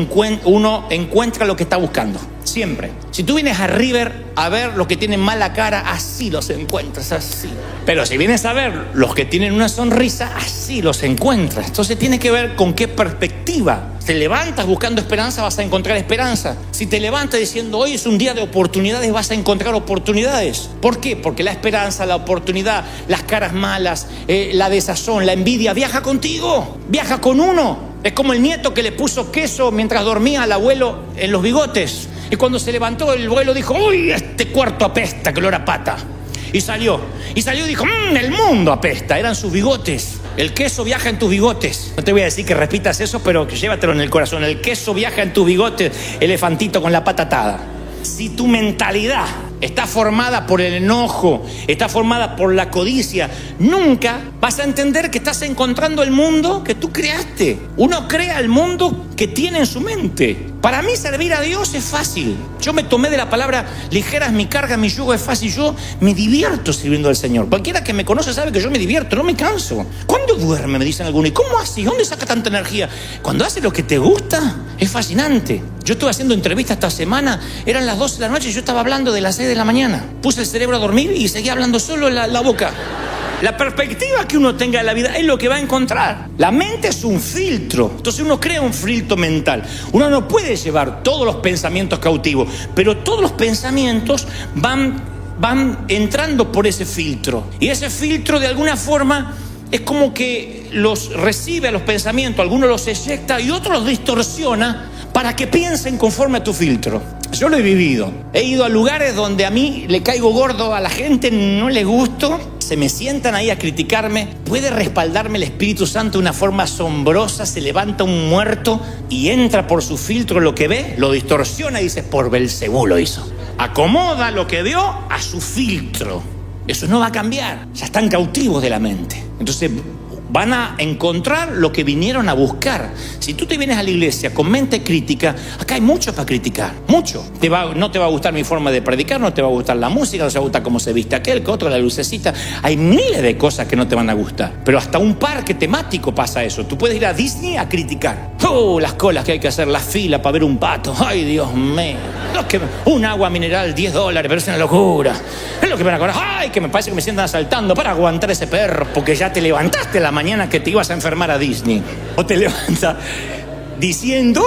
encuentra lo que está buscando, siempre. Si tú vienes a River a ver los que tienen mala cara, así los encuentras, así. Pero si vienes a ver los que tienen una sonrisa, así los encuentras. Entonces tiene que ver con qué perspectiva. Te levantas buscando esperanza, vas a encontrar esperanza. Si te levantas diciendo: hoy es un día de oportunidades, vas a encontrar oportunidades. ¿Por qué? Porque la esperanza, la oportunidad, las caras malas, la desazón, la envidia, viaja contigo, viaja con uno. Es como el nieto que le puso queso mientras dormía al abuelo en los bigotes. Y cuando se levantó, el abuelo dijo: uy, este cuarto apesta, que olor a pata. Y salió y dijo: el mundo apesta. Eran sus bigotes. El queso viaja en tus bigotes. No te voy a decir que repitas eso, pero que llévatelo en el corazón. El queso viaja en tus bigotes, elefantito con la pata atada. Si tu mentalidad está formada por el enojo, está formada por la codicia, nunca vas a entender que estás encontrando el mundo que tú creaste. Uno crea el mundo que tiene en su mente. Para mí servir a Dios es fácil. Yo me tomé de la palabra ligera es mi carga, mi yugo es fácil. Yo me divierto sirviendo al Señor. Cualquiera que me conoce sabe que yo me divierto, no me canso. ¿Cuándo duerme? Me dicen algunos. ¿Y cómo hace? ¿Dónde saca tanta energía? Cuando hace lo que te gusta, es fascinante. Yo estuve haciendo entrevistas esta semana, eran las 12 de la noche y yo estaba hablando de las 6 de la mañana. Puse el cerebro a dormir y seguía hablando solo la boca. La perspectiva que uno tenga de la vida es lo que va a encontrar. La mente es un filtro. Entonces uno crea un filtro mental. Uno no puede llevar todos los pensamientos cautivos, pero todos los pensamientos van entrando por ese filtro. Y ese filtro de alguna forma es como que los recibe a los pensamientos, algunos los eyecta y otros los distorsiona para que piensen conforme a tu filtro. Yo lo he vivido. He ido a lugares donde a mí le caigo gordo, a la gente no le gusto, se me sientan ahí a criticarme. Puede respaldarme el Espíritu Santo de una forma asombrosa. Se levanta un muerto y entra por su filtro lo que ve, lo distorsiona y dice, por Belcebú lo hizo. Acomoda lo que vio a su filtro. Eso no va a cambiar. Ya están cautivos de la mente. Entonces van a encontrar lo que vinieron a buscar. Si tú te vienes a la iglesia con mente crítica, acá hay mucho para criticar, mucho. No te va a gustar mi forma de predicar, no te va a gustar la música, no te va a gustar cómo se viste aquel, que otro, la lucecita. Hay miles de cosas que no te van a gustar. Pero hasta un parque temático pasa eso. Tú puedes ir a Disney a criticar. Las colas que hay que hacer, la fila para ver un pato. Ay, Dios mío. Un agua mineral, $10, pero es una locura. Es lo que me van a cobrar. Ay, que me parece que me sientan asaltando para aguantar ese perro, porque ya te levantaste la mañana que te ibas a enfermar a Disney. O te levantas diciendo,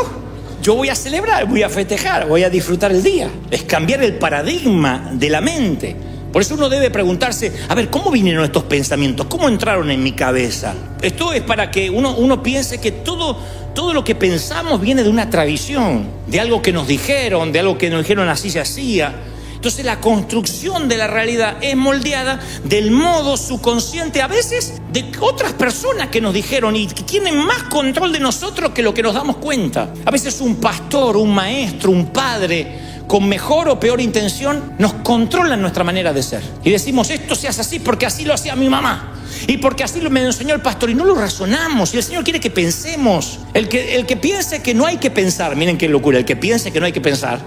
yo voy a celebrar, voy a festejar, voy a disfrutar el día. Es cambiar el paradigma de la mente. Por eso uno debe preguntarse, a ver, ¿cómo vinieron estos pensamientos? ¿Cómo entraron en mi cabeza? Esto es para que uno piense que todo lo que pensamos viene de una tradición, de algo que nos dijeron, de algo que nos dijeron así se hacía. Entonces la construcción de la realidad es moldeada del modo subconsciente, a veces de otras personas que nos dijeron y que tienen más control de nosotros que lo que nos damos cuenta. A veces un pastor, un maestro, un padre, con mejor o peor intención, nos controlan nuestra manera de ser. Y decimos, esto se hace así porque así lo hacía mi mamá. Y porque así me enseñó el pastor. Y no lo razonamos. Y el Señor quiere que pensemos. El que piense que no hay que pensar, miren qué locura, el que piense que no hay que pensar,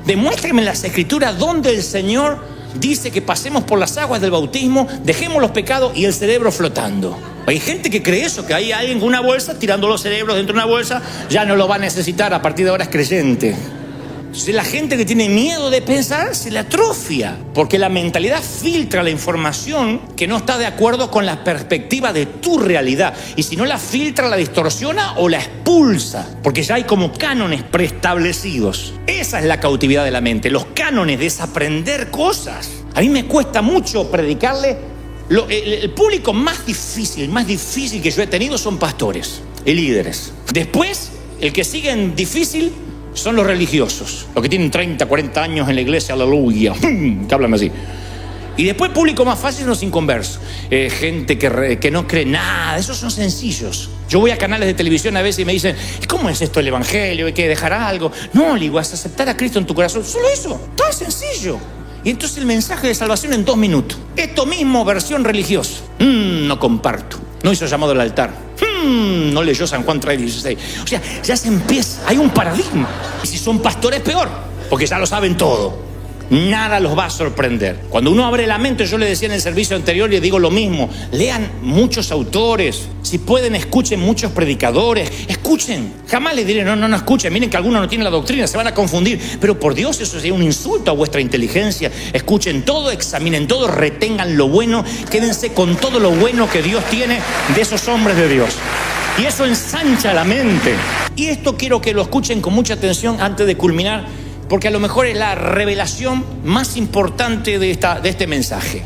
demuéstrenme en las Escrituras donde el Señor dice que pasemos por las aguas del bautismo, dejemos los pecados y el cerebro flotando. Hay gente que cree eso, que hay alguien con una bolsa tirando los cerebros dentro de una bolsa, ya no lo va a necesitar, a partir de ahora es creyente. Entonces la gente que tiene miedo de pensar se le atrofia, porque la mentalidad filtra la información que no está de acuerdo con la perspectiva de tu realidad. Y si no la filtra, la distorsiona o la expulsa, porque ya hay como cánones preestablecidos. Esa es la cautividad de la mente, los cánones, desaprender cosas. A mí me cuesta mucho predicarle. El público más difícil que yo he tenido son pastores y líderes. Después, el que sigue en difícil son los religiosos, los que tienen 30, 40 años en la iglesia, aleluya, que hablan así. Y después público más fácil son los inconversos, gente que no cree nada, esos son sencillos. Yo voy a canales de televisión a veces y me dicen, ¿cómo es esto el evangelio? ¿Hay que dejar algo? No, le digo, es aceptar a Cristo en tu corazón, solo eso, todo es sencillo. Y entonces el mensaje de salvación en 2 minutos. Esto mismo, versión religiosa. No comparto. No hizo llamado al altar. No leyó San Juan 3:16. O sea, ya se empieza, hay un paradigma. Y si son pastores, peor, porque ya lo saben todo. Nada los va a sorprender. Cuando uno abre la mente, yo le decía en el servicio anterior, le digo lo mismo, lean muchos autores, si pueden escuchen muchos predicadores, escuchen. Jamás les diré, no escuchen, miren que algunos no tienen la doctrina, se van a confundir, pero por Dios eso sería un insulto a vuestra inteligencia. Escuchen todo, examinen todo, retengan lo bueno, quédense con todo lo bueno que Dios tiene de esos hombres de Dios. Y eso ensancha la mente. Y esto quiero que lo escuchen con mucha atención antes de culminar, porque a lo mejor es la revelación más importante de este mensaje.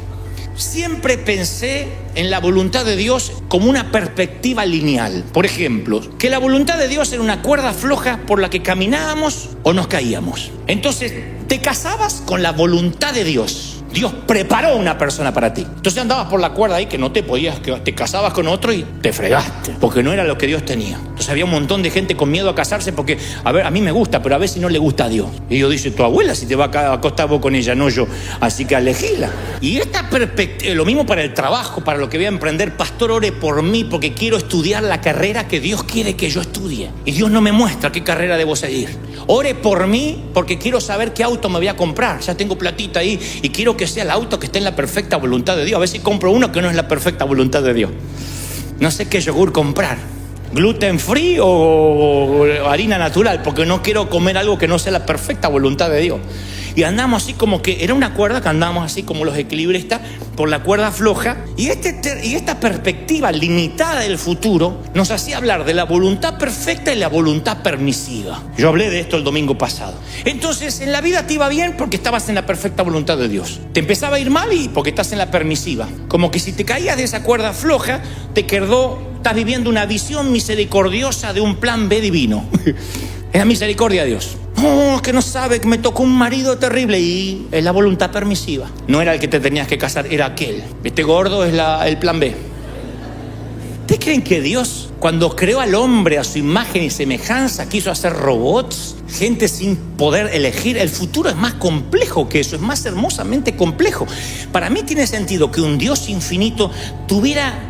Siempre pensé en la voluntad de Dios como una perspectiva lineal. Por ejemplo, que la voluntad de Dios era una cuerda floja por la que caminábamos o nos caíamos. Entonces, te casabas con la voluntad de Dios. Dios preparó una persona para ti. Entonces andabas por la cuerda ahí que no te podías, que te casabas con otro y te fregaste, porque no era lo que Dios tenía. Entonces Entonces había un montón de gente con miedo a casarse porque, a ver, a mí me gusta, pero a ver si no le gusta a Dios. Y Dios dice, tu abuela si te va a acostar vos con ella, no yo. Así que elegíla. Y esta perspectiva, lo mismo para el trabajo, para lo que voy a emprender. Pastor, ore por mí porque quiero estudiar la carrera que Dios quiere que yo estudie. Y Dios no me muestra qué carrera debo seguir. Ore por mí porque quiero saber qué auto me voy a comprar. Ya tengo platita ahí y quiero que sea el auto que esté en la perfecta voluntad de Dios. A ver si compro uno que no es la perfecta voluntad de Dios. No sé qué yogur comprar. Gluten free o harina natural, porque no quiero comer algo que no sea la perfecta voluntad de Dios. Y andamos así como que era una cuerda que andamos así como los equilibristas por la cuerda floja. Y esta perspectiva limitada del futuro nos hacía hablar de la voluntad perfecta y la voluntad permisiva. Yo hablé de esto el domingo pasado. Entonces en la vida te iba bien porque estabas en la perfecta voluntad de Dios. Te empezaba a ir mal y porque estás en la permisiva. Como que si te caías de esa cuerda floja, estás viviendo una visión misericordiosa de un plan B divino. Es la misericordia de Dios. No, que no sabe que me tocó un marido terrible. Y es la voluntad permisiva. No era el que te tenías que casar, era aquel. Este gordo es el plan B. ¿Ustedes creen que Dios, cuando creó al hombre a su imagen y semejanza, quiso hacer robots? Gente sin poder elegir. El futuro es más complejo que eso, es más hermosamente complejo. Para mí tiene sentido que un Dios infinito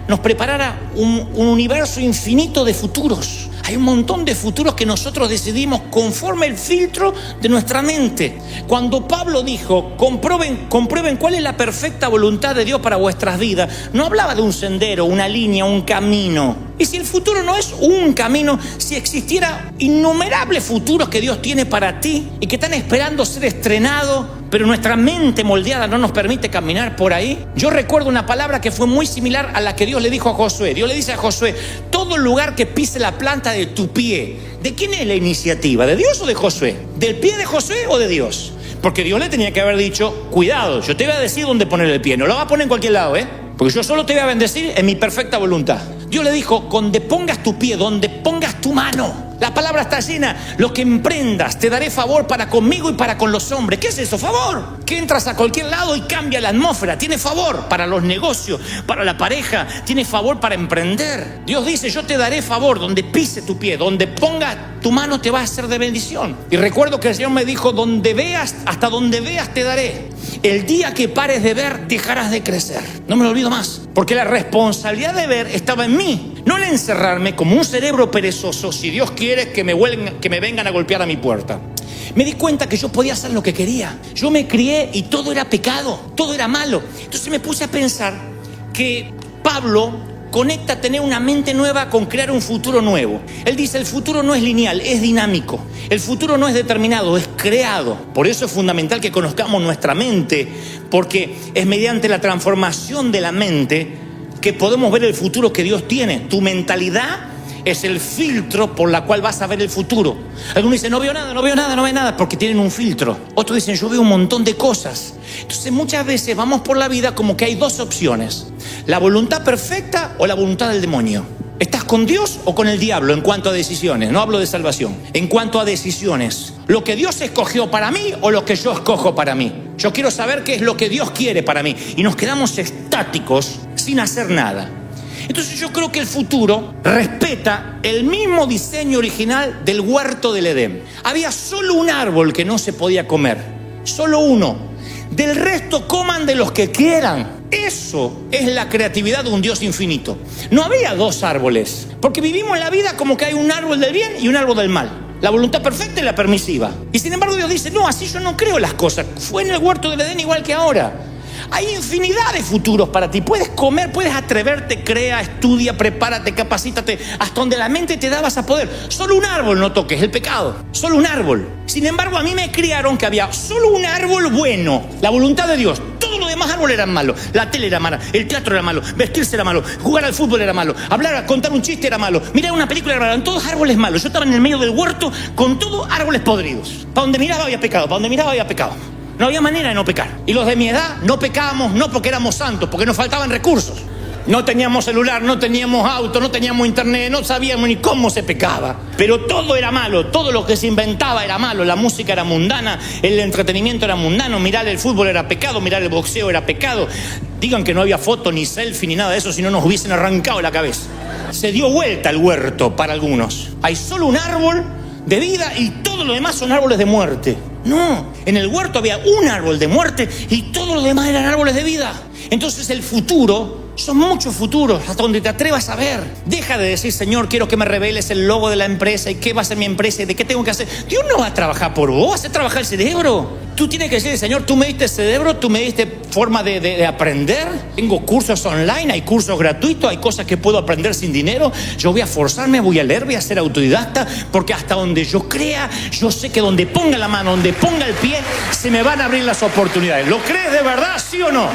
nos preparara un universo infinito de futuros. Hay un montón de futuros que nosotros decidimos conforme el filtro de nuestra mente. Cuando Pablo dijo, comprueben cuál es la perfecta voluntad de Dios para vuestras vidas, no hablaba de un sendero, una línea, un camino. Y si el futuro no es un camino, si existiera innumerables futuros que Dios tiene para ti y que están esperando ser estrenados, pero nuestra mente moldeada no nos permite caminar por ahí. Yo recuerdo una palabra que fue muy similar a la que Dios le dijo a Josué. Dios le dice a Josué, todo lugar que pise la planta de tu pie. ¿De quién es la iniciativa? ¿De Dios o de Josué? ¿Del pie de Josué o de Dios? Porque Dios le tenía que haber dicho, cuidado, yo te voy a decir dónde poner el pie. No lo vas a poner en cualquier lado, porque yo solo te voy a bendecir en mi perfecta voluntad. Dios le dijo, donde pongas tu pie, donde pongas tu mano. La palabra está llena. Lo que emprendas, te daré favor para conmigo y para con los hombres. ¿Qué es eso? Favor. Que entras a cualquier lado y cambia la atmósfera. Tiene favor para los negocios, para la pareja. Tiene favor para emprender. Dios dice, yo te daré favor donde pise tu pie. Donde pongas tu mano te va a ser de bendición. Y recuerdo que el Señor me dijo, hasta donde veas te daré. El día que pares de ver, dejarás de crecer. No me lo olvido más. Porque la responsabilidad de ver estaba en mí. No en encerrarme como un cerebro perezoso, si Dios quiere que me vengan a golpear a mi puerta. Me di cuenta que yo podía hacer lo que quería. Yo me crié y todo era pecado, todo era malo. Entonces me puse a pensar que Pablo conecta tener una mente nueva con crear un futuro nuevo. Él dice, el futuro no es lineal, es dinámico. El futuro no es determinado, es creado. Por eso es fundamental que conozcamos nuestra mente, porque es mediante la transformación de la mente que podemos ver el futuro que Dios tiene. Tu mentalidad es el filtro por la cual vas a ver el futuro. Algunos dicen, no veo nada, porque tienen un filtro. Otros dicen, yo veo un montón de cosas. Entonces muchas veces vamos por la vida como que hay dos opciones: la voluntad perfecta o la voluntad del demonio. ¿Estás con Dios o con el diablo en cuanto a decisiones? No hablo de salvación. En cuanto a decisiones, ¿lo que Dios escogió para mí o lo que yo escojo para mí? Yo quiero saber qué es lo que Dios quiere para mí. Y nos quedamos estáticos sin hacer nada. Entonces yo creo que el futuro respeta el mismo diseño original del huerto del Edén. Había solo un árbol que no se podía comer. Solo uno. Del resto coman de los que quieran. Eso es la creatividad de un Dios infinito. No había dos árboles, porque vivimos la vida como que hay un árbol del bien y un árbol del mal. La voluntad perfecta y la permisiva. Y sin embargo Dios dice, no, así yo no creo las cosas. Fue en el huerto del Edén igual que ahora. Hay infinidad de futuros para ti. Puedes comer, puedes atreverte, crea, estudia, prepárate, capacítate. Hasta donde la mente te da vas a poder. Solo un árbol no toques, el pecado. Solo un árbol. Sin embargo, a mí me criaron que había solo un árbol bueno, la voluntad de Dios. Todos los demás árboles eran malos. La tele era mala, el teatro era malo, vestirse era malo, jugar al fútbol era malo, contar un chiste era malo, mirar una película era malo. Eran todos árboles malos. Yo estaba en el medio del huerto con todos árboles podridos. Para donde miraba había pecado, para donde miraba había pecado. No había manera de no pecar. Y los de mi edad no pecábamos, no porque éramos santos, porque nos faltaban recursos. No teníamos celular, no teníamos auto, no teníamos internet, no sabíamos ni cómo se pecaba. Pero todo era malo, todo lo que se inventaba era malo. La música era mundana, el entretenimiento era mundano, mirar el fútbol era pecado, mirar el boxeo era pecado. Digan que no había foto, ni selfie, ni nada de eso, si no nos hubiesen arrancado la cabeza. se dio vuelta el huerto para algunos. Hay solo un árbol de vida y todo lo demás son árboles de muerte. No, en el huerto había un árbol de muerte y todo lo demás eran árboles de vida. Entonces el futuro, son muchos futuros hasta donde te atrevas a ver. Deja de decir, Señor, quiero que me reveles el logo de la empresa y qué va a ser mi empresa y de qué tengo que hacer. Dios no va a trabajar por vos, hace trabajar el cerebro. Tú tienes que decir, Señor, tú me diste cerebro, tú me diste forma de aprender. Tengo cursos online, hay cursos gratuitos, hay cosas que puedo aprender sin dinero. Yo voy a forzarme, voy a leer, voy a ser autodidacta, porque hasta donde yo crea, yo sé que donde ponga la mano, donde ponga el pie, se me van a abrir las oportunidades. ¿Lo crees de verdad, sí o no?